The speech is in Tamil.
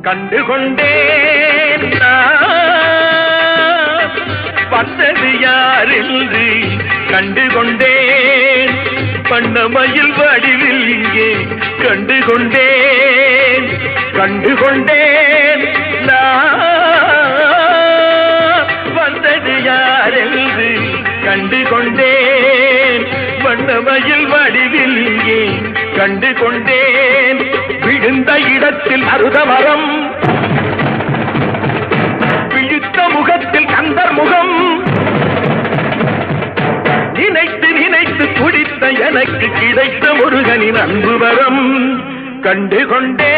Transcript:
கண்டுகொண்டேன் வந்தது யார் என்று கண்டுகொண்டேன் பண்ணமையில் வடிவில் இங்கே கண்டுகொண்டேன் வந்தது யார் என்று கண்டுகொண்டேன் பண்ணமையில் வடிவில் இங்கே கண்டுகொண்டேன் விழுந்த இடத்தில் அருதமரம் விழித்த முகத்தில் கந்தர் முகம் நினைத்து நினைத்து துடித்த எனக்கு கிடைத்த முருகனின் அன்பு வரம் கண்டுகொண்டேன்.